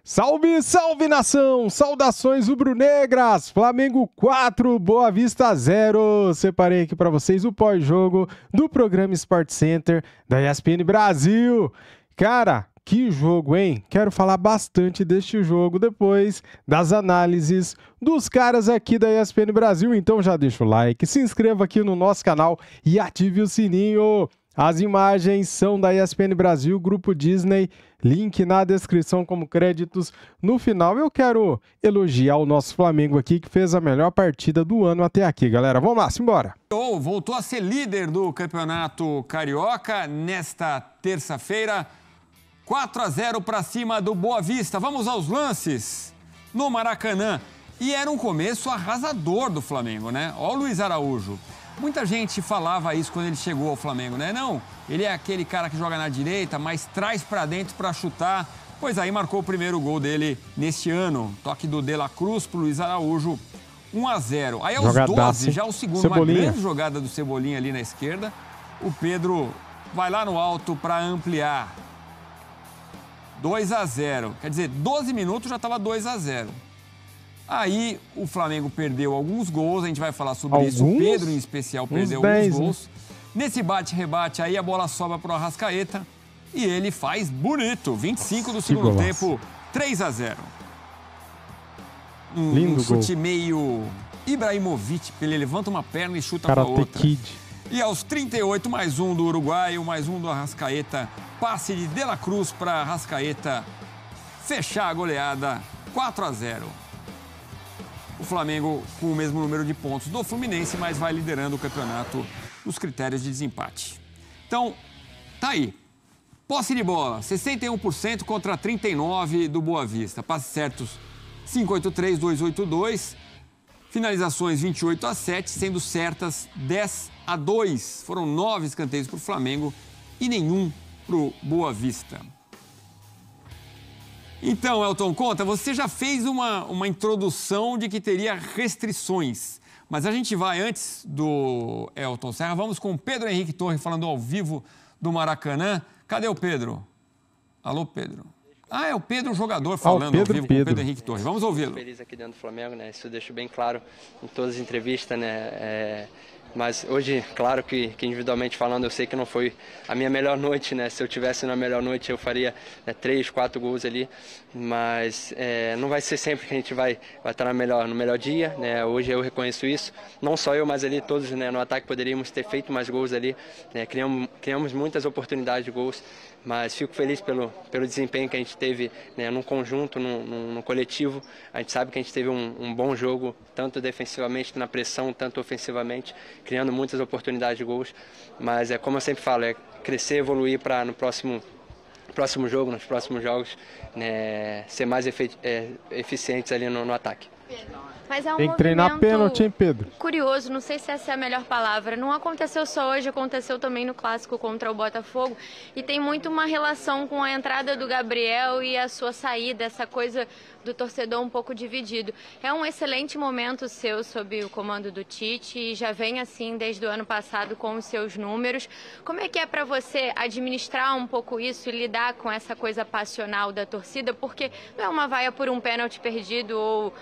Salve, salve nação! Saudações rubro-negras! Flamengo 4, Boa Vista 0. Separei aqui para vocês o pós-jogo do programa Sport Center da ESPN Brasil. Cara, que jogo, hein? Quero falar bastante deste jogo depois das análises dos caras aqui da ESPN Brasil. Então já deixa o like, se inscreva aqui no nosso canal e ative o sininho. As imagens são da ESPN Brasil, Grupo Disney, link na descrição como créditos. No final eu quero elogiar o nosso Flamengo aqui, que fez a melhor partida do ano até aqui, galera. Vamos lá, simbora! Voltou a ser líder do Campeonato Carioca nesta terça-feira. 4-0 para cima do Boa Vista. Vamos aos lances no Maracanã. E era um começo arrasador do Flamengo, né? Ó o Luiz Araújo. Muita gente falava isso quando ele chegou ao Flamengo, né? Não, ele é aquele cara que joga na direita, mas traz para dentro para chutar. Pois aí marcou o primeiro gol dele neste ano. Toque do De La Cruz pro Luiz Araújo, 1-0. Aí aos 12, já o segundo, Cebolinha. Uma grande jogada do Cebolinha ali na esquerda. O Pedro vai lá no alto para ampliar. 2-0. Quer dizer, 12 minutos já estava 2-0. Aí o Flamengo perdeu alguns gols, a gente vai falar sobre isso. O Pedro, em especial, perdeu alguns gols. Nesse bate-rebate aí, a bola sobra para o Arrascaeta e ele faz bonito. 25 do segundo tempo, 3-0. Um chute meio Ibrahimovic, ele levanta uma perna e chuta para outra. E aos 38, mais um do uruguaio, mais um do Arrascaeta. Passe de De La Cruz para Arrascaeta fechar a goleada, 4-0. O Flamengo com o mesmo número de pontos do Fluminense, mas vai liderando o campeonato nos critérios de desempate. Então, tá aí. Posse de bola, 61% contra 39% do Boa Vista. Passes certos, 583, 282. Finalizações, 28-7, sendo certas 10-2. Foram 9 escanteios para o Flamengo e nenhum para o Boa Vista. Então, Elton, conta, você já fez uma introdução de que teria restrições, mas a gente vai antes do Elton Serra, vamos com o Pedro Henrique Torre falando ao vivo do Maracanã. Cadê o Pedro? Alô, Pedro? Ah, é o Pedro, jogador, falando ao vivo com o Pedro Henrique Torre. Vamos ouvi-lo. Feliz aqui dentro do Flamengo, né? Isso eu deixo bem claro em todas as entrevistas, né? Mas hoje, claro que individualmente falando, eu sei que não foi a minha melhor noite, né? Se eu tivesse na melhor noite, eu faria 3, 4 gols ali. Mas não vai ser sempre que a gente vai estar no melhor dia, né? Hoje eu reconheço isso. Não só eu, mas ali todos, né? No ataque poderíamos ter feito mais gols ali, né? Criamos muitas oportunidades de gols. Mas fico feliz pelo desempenho que a gente teve, né, num conjunto, num coletivo. A gente sabe que a gente teve um bom jogo, tanto defensivamente, na pressão, tanto ofensivamente, criando muitas oportunidades de gols. Mas como eu sempre falo, é crescer, evoluir para no próximo jogo, nos próximos jogos, né, ser mais eficientes ali no ataque. Mas é um Tem que treinar pênalti, hein, Pedro? Curioso, não sei se essa é a melhor palavra. Não aconteceu só hoje, aconteceu também no clássico contra o Botafogo. E tem muito uma relação com a entrada do Gabriel e a sua saída, essa coisa do torcedor um pouco dividido. É um excelente momento seu sob o comando do Tite e já vem assim desde o ano passado com os seus números. Como é que é para você administrar um pouco isso e lidar com essa coisa passional da torcida? Porque não é uma vaia por um pênalti perdido ou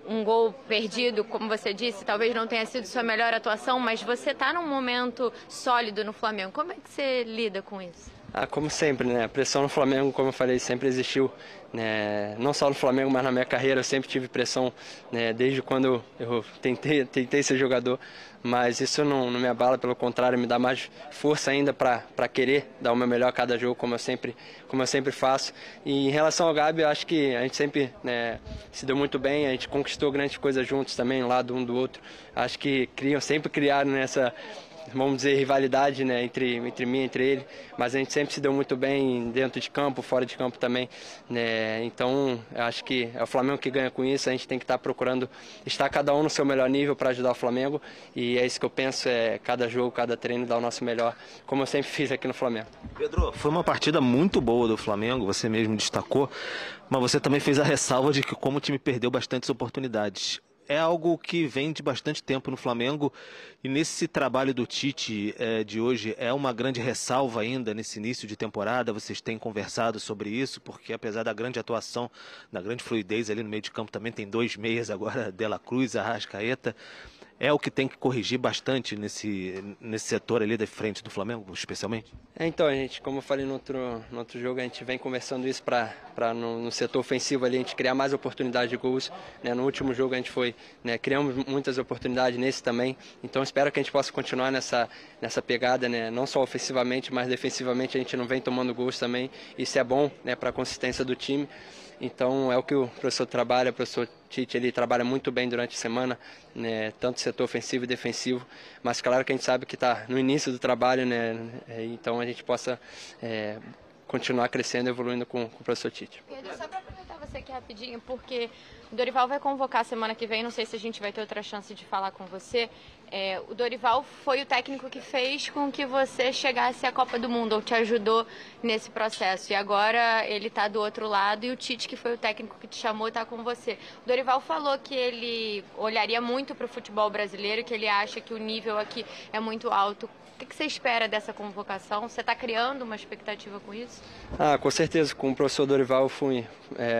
um gol perdido, como você disse, talvez não tenha sido sua melhor atuação, mas você está num momento sólido no Flamengo. Como é que você lida com isso? Como sempre, né? A pressão no Flamengo, como eu falei, sempre existiu, né? Não só no Flamengo, mas na minha carreira eu sempre tive pressão, né? Desde quando eu tentei ser jogador, mas isso não me abala, pelo contrário, me dá mais força ainda para querer dar o meu melhor a cada jogo, como eu sempre faço. E em relação ao Gabi, eu acho que a gente sempre, né, se deu muito bem, a gente conquistou grandes coisas juntos também, um lado um do outro. Acho que sempre criaram nessa, vamos dizer, rivalidade, né, entre mim e entre ele, mas a gente sempre se deu muito bem dentro de campo, fora de campo também, né? Então eu acho que é o Flamengo que ganha com isso. A gente tem que estar procurando estar cada um no seu melhor nível para ajudar o Flamengo, e é isso que eu penso, cada jogo, cada treino dar o nosso melhor, como eu sempre fiz aqui no Flamengo. Pedro, foi uma partida muito boa do Flamengo, você mesmo destacou, mas você também fez a ressalva de que como o time perdeu bastantes oportunidades. é algo que vem de bastante tempo no Flamengo, e nesse trabalho do Tite de hoje é uma grande ressalva ainda nesse início de temporada. Vocês têm conversado sobre isso, porque apesar da grande atuação, da grande fluidez ali no meio de campo, também tem 2 meias agora, De La Cruz, Arrascaeta. É o que tem que corrigir bastante nesse setor ali da frente do Flamengo, especialmente? Então, gente, como eu falei no outro jogo, a gente vem conversando isso para no setor ofensivo ali a gente criar mais oportunidades de gols. Né? No último jogo a gente criamos muitas oportunidades nesse também. Então espero que a gente possa continuar nessa pegada, né? Não só ofensivamente, mas defensivamente a gente não vem tomando gols também. Isso é bom, né, para a consistência do time. Então é o que o professor trabalha, o professor Tite, ele trabalha muito bem durante a semana, né, tanto setor ofensivo e defensivo, mas claro que a gente sabe que está no início do trabalho, né, então a gente possa continuar crescendo e evoluindo com o professor Tite. Pedro, só para aproveitar você aqui rapidinho, porque o Dorival vai convocar semana que vem, não sei se a gente vai ter outra chance de falar com você. O Dorival foi o técnico que fez com que você chegasse à Copa do Mundo, ou te ajudou nesse processo. E agora ele está do outro lado e o Tite, que foi o técnico que te chamou, está com você. O Dorival falou que ele olharia muito para o futebol brasileiro, que ele acha que o nível aqui é muito alto. O que você espera dessa convocação? Você está criando uma expectativa com isso? Com certeza. Com o professor Dorival eu fui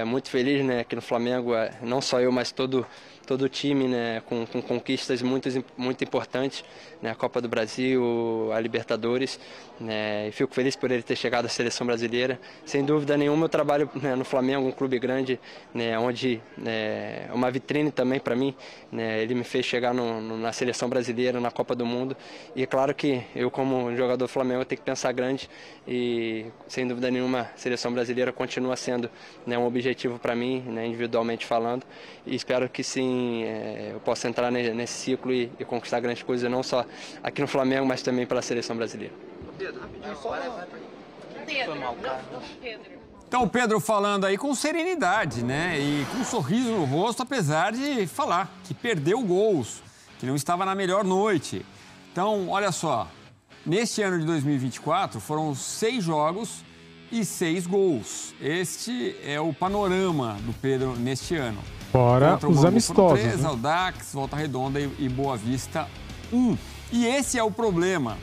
muito feliz, né, aqui no Flamengo. Não só eu, mas todo o time, né, com conquistas muito importantes, né, a Copa do Brasil, a Libertadores, né, e fico feliz por ele ter chegado à seleção brasileira. Sem dúvida nenhuma, eu trabalho, né, no Flamengo, um clube grande, né, onde é uma vitrine também para mim, né, ele me fez chegar na seleção brasileira, na Copa do Mundo, e é claro que eu, como jogador do Flamengo, tenho que pensar grande, e sem dúvida nenhuma, a seleção brasileira continua sendo, né, um objetivo para mim, né, individualmente falando, e espero que sim, eu possa entrar nesse ciclo e conquistar grandes coisas, não só aqui no Flamengo, mas também pela seleção brasileira. Pedro, rapidinho, Então o Pedro falando aí com serenidade, né? E com um sorriso no rosto, apesar de falar que perdeu gols, que não estava na melhor noite. Então, olha só, neste ano de 2024 foram 6 jogos e 6 gols. Este é o panorama do Pedro neste ano. Fora os amistosos. 3, Audax, Volta Redonda e Boa Vista 1. E esse é o problema.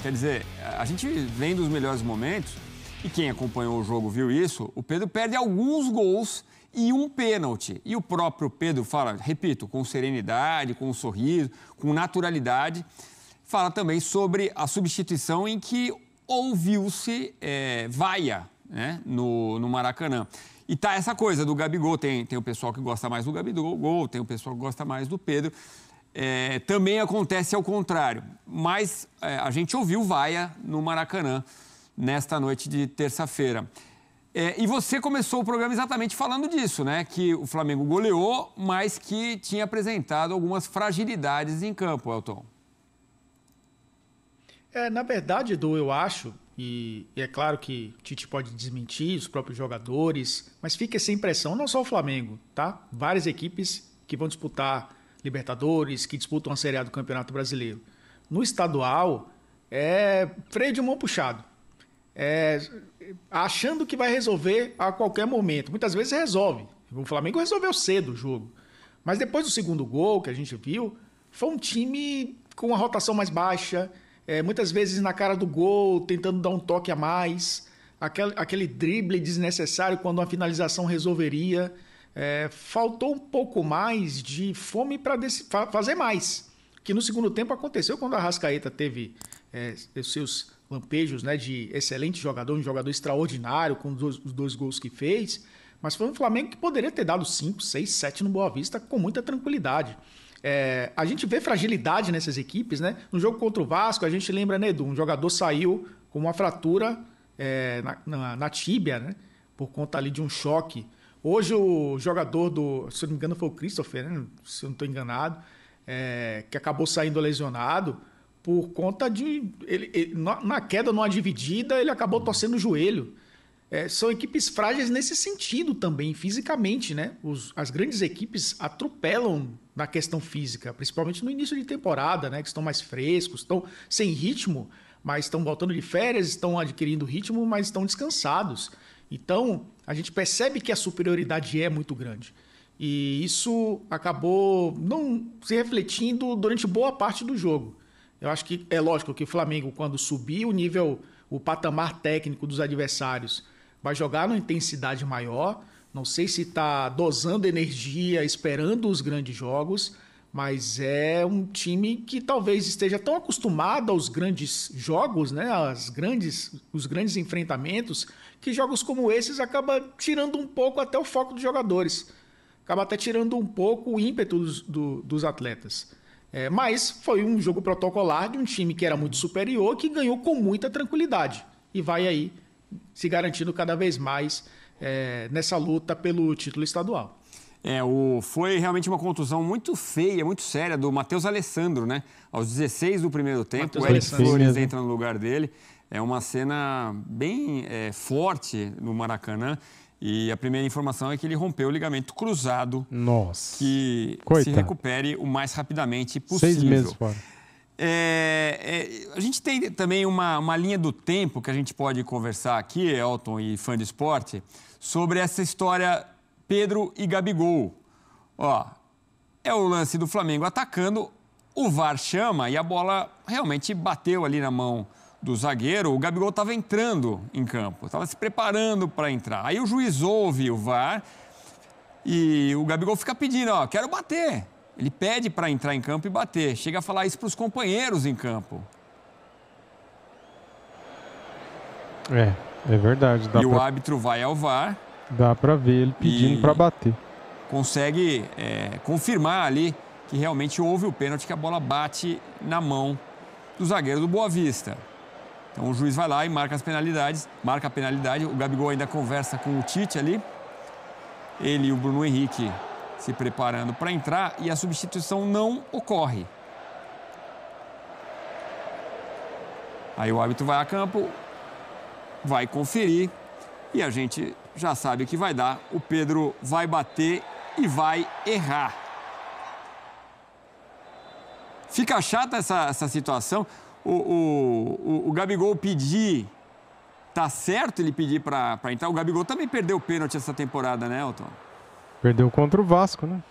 Quer dizer, a gente vem dos melhores momentos, e quem acompanhou o jogo viu isso, o Pedro perde alguns gols e um pênalti. E o próprio Pedro fala, repito, com serenidade, com um sorriso, com naturalidade, fala também sobre a substituição em que ouviu-se vaia, né, no Maracanã. E tá essa coisa do Gabigol, tem o pessoal que gosta mais do Gabigol, tem o pessoal que gosta mais do Pedro. Também acontece ao contrário, mas a gente ouviu vaia no Maracanã nesta noite de terça-feira. E você começou o programa exatamente falando disso, né? Que o Flamengo goleou, mas que tinha apresentado algumas fragilidades em campo, Elton. Na verdade, Edu, eu acho, e é claro que o Tite pode desmentir, os próprios jogadores, mas fica essa impressão, não só o Flamengo, tá? Várias equipes que vão disputar Libertadores, que disputam a Série A do Campeonato Brasileiro. No estadual, freio de mão puxado. Achando que vai resolver a qualquer momento. Muitas vezes resolve. O Flamengo resolveu cedo o jogo. Mas depois do segundo gol que a gente viu, foi um time com uma rotação mais baixa, muitas vezes na cara do gol, tentando dar um toque a mais, aquele drible desnecessário quando uma finalização resolveria. Faltou um pouco mais de fome para fazer mais. Que no segundo tempo aconteceu quando a Arrascaeta teve os seus lampejos, né, de excelente jogador, um jogador extraordinário com os 2 gols que fez, mas foi um Flamengo que poderia ter dado 5, 6, 7 no Boa Vista com muita tranquilidade. A gente vê fragilidade nessas equipes, né? No jogo contra o Vasco, a gente lembra, né, Edu, um jogador saiu com uma fratura na tíbia, né, por conta ali de um choque. Hoje o jogador se eu não me engano foi o Christopher, né, se eu não estou enganado, que acabou saindo lesionado por conta de... na queda numa dividida, ele acabou torcendo o joelho. São equipes frágeis nesse sentido também, fisicamente, né? As grandes equipes atropelam na questão física, principalmente no início de temporada, né? Que estão mais frescos, estão sem ritmo, mas estão voltando de férias, estão adquirindo ritmo, mas estão descansados. Então, a gente percebe que a superioridade é muito grande. E isso acabou não se refletindo durante boa parte do jogo. Eu acho que é lógico que o Flamengo, quando subir o nível, o patamar técnico dos adversários, vai jogar numa intensidade maior. Não sei se está dosando energia, esperando os grandes jogos, mas é um time que talvez esteja tão acostumado aos grandes jogos, né, os grandes enfrentamentos, que jogos como esses acaba tirando um pouco até o foco dos jogadores. Acaba até tirando um pouco o ímpeto dos atletas. Mas foi um jogo protocolar de um time que era muito superior, que ganhou com muita tranquilidade. E vai aí se garantindo cada vez mais nessa luta pelo título estadual. Foi realmente uma contusão muito feia, muito séria do Matheus Alessandro, né? Aos 16 do primeiro tempo, o Eric Flores entra no lugar dele. É uma cena bem forte no Maracanã. E a primeira informação é que ele rompeu o ligamento cruzado. Nossa. Que se recupere o mais rapidamente possível. 6 meses fora. A gente tem também uma linha do tempo que a gente pode conversar aqui, Elton e fã de esporte, sobre essa história Pedro e Gabigol. É o lance do Flamengo atacando, o VAR chama e a bola realmente bateu ali na mão do zagueiro. O Gabigol estava entrando em campo, estava se preparando para entrar. Aí o juiz ouve o VAR e o Gabigol fica pedindo, quero bater. Ele pede para entrar em campo e bater. Chega a falar isso para os companheiros em campo. É verdade. O árbitro vai ao VAR. Dá para ver ele pedindo para bater. Consegue confirmar ali que realmente houve o pênalti, que a bola bate na mão do zagueiro do Boa Vista. Então o juiz vai lá e marca a penalidade. O Gabigol ainda conversa com o Tite ali. Ele e o Bruno Henrique se preparando para entrar e a substituição não ocorre. Aí o árbitro vai a campo, vai conferir e a gente já sabe o que vai dar. O Pedro vai bater e vai errar. Fica chata essa situação. O Gabigol pedir, tá certo ele pedir para entrar. O Gabigol também perdeu o pênalti essa temporada, né, Elton? Perdeu contra o Vasco, né?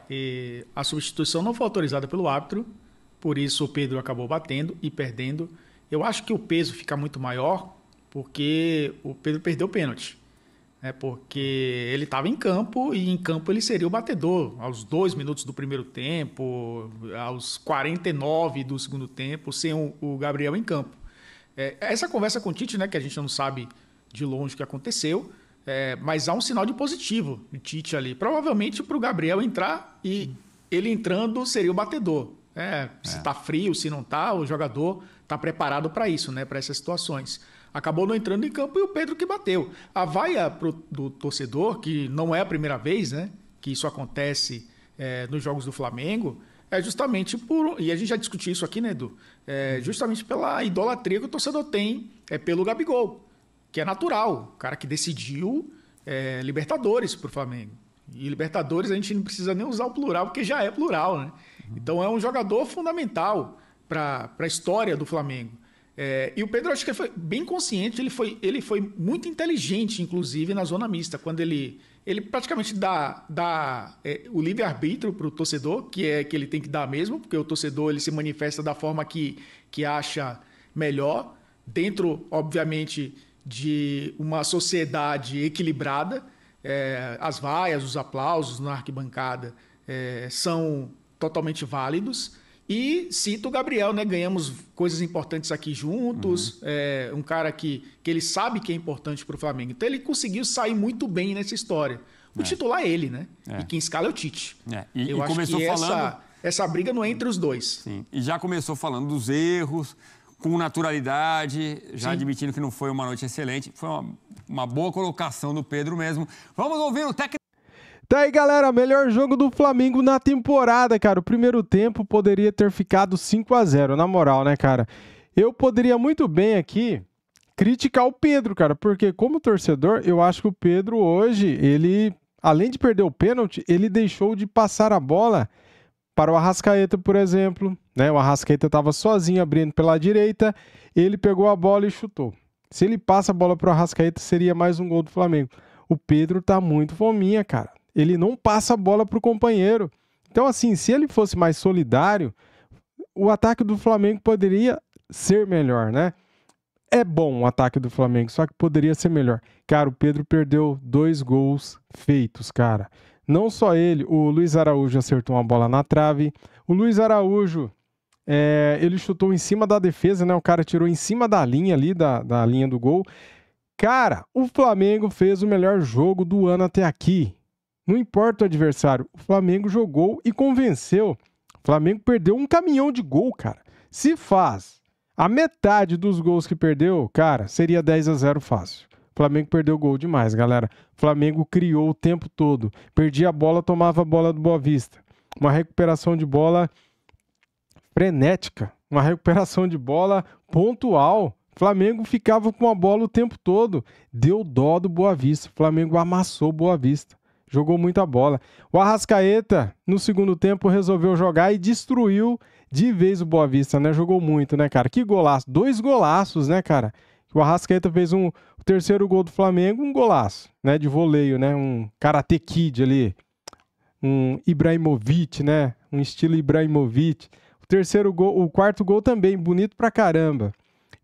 E a substituição não foi autorizada pelo árbitro, por isso o Pedro acabou batendo e perdendo. Eu acho que o peso fica muito maior porque o Pedro perdeu o pênalti. Porque ele estava em campo e em campo ele seria o batedor aos 2 minutos do primeiro tempo, aos 49 do segundo tempo, sem o Gabriel em campo. Essa conversa com o Tite, né, que a gente não sabe de longe o que aconteceu, mas há um sinal de positivo no Tite ali. Provavelmente para o Gabriel entrar e ele entrando seria o batedor. Se está frio, se não está, o jogador está preparado para isso, né, para essas situações. Acabou não entrando em campo e o Pedro que bateu. A vaia do torcedor, que não é a primeira vez, né, que isso acontece nos jogos do Flamengo, é justamente e a gente já discutiu isso aqui, né, Edu? Justamente pela idolatria que o torcedor tem pelo Gabigol, que é natural. O cara que decidiu Libertadores para o Flamengo. E Libertadores a gente não precisa nem usar o plural, porque já é plural, né? Então é um jogador fundamental para a história do Flamengo. E o Pedro, acho que ele foi bem consciente, ele foi muito inteligente, inclusive, na zona mista, quando ele praticamente dá o livre-arbítrio para o torcedor, que ele tem que dar mesmo, porque o torcedor ele se manifesta da forma que acha melhor, dentro, obviamente, de uma sociedade equilibrada. As vaias, os aplausos na arquibancada são totalmente válidos. E cito o Gabriel, né? Ganhamos coisas importantes aqui juntos. Um cara que ele sabe que é importante para o Flamengo. Então ele conseguiu sair muito bem nessa história. O titular é ele, né? E quem escala é o Tite. Eu acho que essa briga não é entre os dois. Sim. E já começou falando dos erros, com naturalidade, já admitindo que não foi uma noite excelente. Foi uma boa colocação do Pedro mesmo. Vamos ouvir o técnico. Tá aí, galera, melhor jogo do Flamengo na temporada, cara. O primeiro tempo poderia ter ficado 5-0, na moral, né, cara? Eu poderia muito bem aqui criticar o Pedro, cara, porque como torcedor, eu acho que o Pedro hoje, ele, além de perder o pênalti, ele deixou de passar a bola para o Arrascaeta, por exemplo, né? O Arrascaeta estava sozinho abrindo pela direita, ele pegou a bola e chutou. Se ele passa a bola para o Arrascaeta, seria mais um gol do Flamengo. O Pedro tá muito fominha, cara. Ele não passa a bola para o companheiro. Então, assim, se ele fosse mais solidário, o ataque do Flamengo poderia ser melhor, né? É bom o ataque do Flamengo, só que poderia ser melhor. Cara, o Pedro perdeu 2 gols feitos, cara. Não só ele, o Luiz Araújo acertou uma bola na trave. O Luiz Araújo, ele chutou em cima da defesa, né? O cara tirou em cima da linha ali, da linha do gol. Cara, o Flamengo fez o melhor jogo do ano até aqui. Não importa o adversário, o Flamengo jogou e convenceu. O Flamengo perdeu um caminhão de gol, cara. Se faz a metade dos gols que perdeu, cara, seria 10-0 fácil. O Flamengo perdeu gol demais, galera. O Flamengo criou o tempo todo. Perdia a bola, tomava a bola do Boa Vista. Uma recuperação de bola frenética. Uma recuperação de bola pontual. O Flamengo ficava com a bola o tempo todo. Deu dó do Boa Vista. O Flamengo amassou o Boa Vista. Jogou muita bola. O Arrascaeta, no segundo tempo, resolveu jogar e destruiu de vez o Boa Vista, né? Jogou muito, né, cara? Que golaço. 2 golaços, né, cara? O Arrascaeta fez o terceiro gol do Flamengo, um golaço, né? De voleio, né? Um Karate Kid ali. Um Ibrahimovic, né? Um estilo Ibrahimovic. O terceiro gol, o quarto gol também, bonito pra caramba.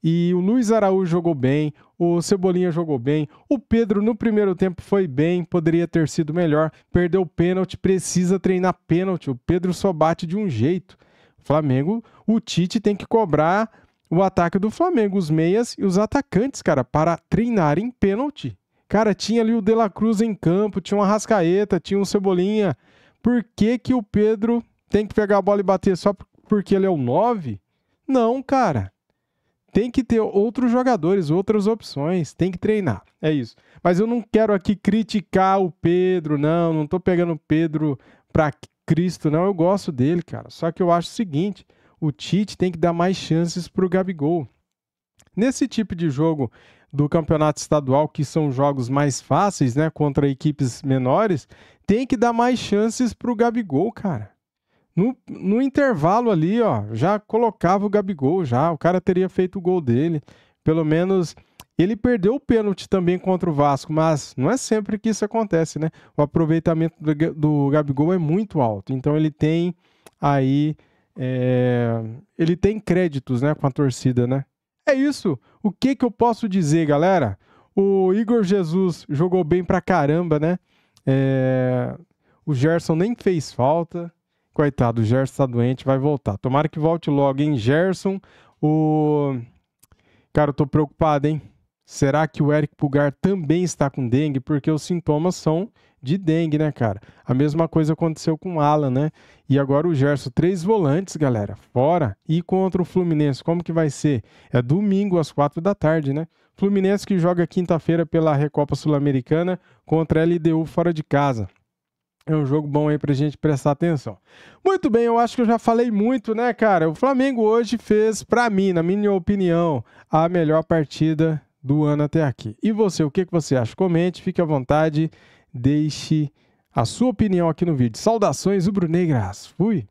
E o Luiz Araújo jogou bem, o Cebolinha jogou bem, o Pedro no primeiro tempo foi bem, poderia ter sido melhor, perdeu o pênalti, precisa treinar pênalti, o Pedro só bate de um jeito. Flamengo, o Tite tem que cobrar o ataque do Flamengo, os meias e os atacantes, cara, para treinarem pênalti. Cara, tinha ali o De La Cruz em campo, tinha um Arrascaeta, tinha um Cebolinha. Por que que o Pedro tem que pegar a bola e bater só porque ele é o 9? Não, cara. Tem que ter outros jogadores, outras opções, tem que treinar, é isso. Mas eu não quero aqui criticar o Pedro, não tô pegando o Pedro pra Cristo, não, eu gosto dele, cara. Só que eu acho o seguinte, o Tite tem que dar mais chances pro Gabigol. Nesse tipo de jogo do campeonato estadual, que são jogos mais fáceis, né, contra equipes menores, tem que dar mais chances pro Gabigol, cara. No intervalo ali, ó, já colocava o Gabigol, o cara teria feito o gol dele. Pelo menos ele perdeu o pênalti também contra o Vasco, mas não é sempre que isso acontece, né? O aproveitamento do Gabigol é muito alto, então ele tem aí, ele tem créditos, né, com a torcida, né? É isso. O que eu posso dizer, galera? O Igor Jesus jogou bem pra caramba, né? O Gerson nem fez falta. Coitado, o Gerson tá doente, vai voltar. Tomara que volte logo, hein, Gerson. Cara, eu tô preocupado, hein? Será que o Eric Pulgar também está com dengue? Porque os sintomas são de dengue, né, cara? A mesma coisa aconteceu com o Alan, né? E agora o Gerson, 3 volantes, galera, fora. E contra o Fluminense, como que vai ser? É domingo às 4 da tarde, né? Fluminense que joga quinta-feira pela Recopa Sul-Americana contra a LDU fora de casa. É um jogo bom aí pra gente prestar atenção. Muito bem, eu acho que eu já falei muito, né, cara? O Flamengo hoje fez, pra mim, na minha opinião, a melhor partida do ano até aqui. E você, o que você acha? Comente, fique à vontade, deixe a sua opinião aqui no vídeo. Saudações rubro-negras. Fui!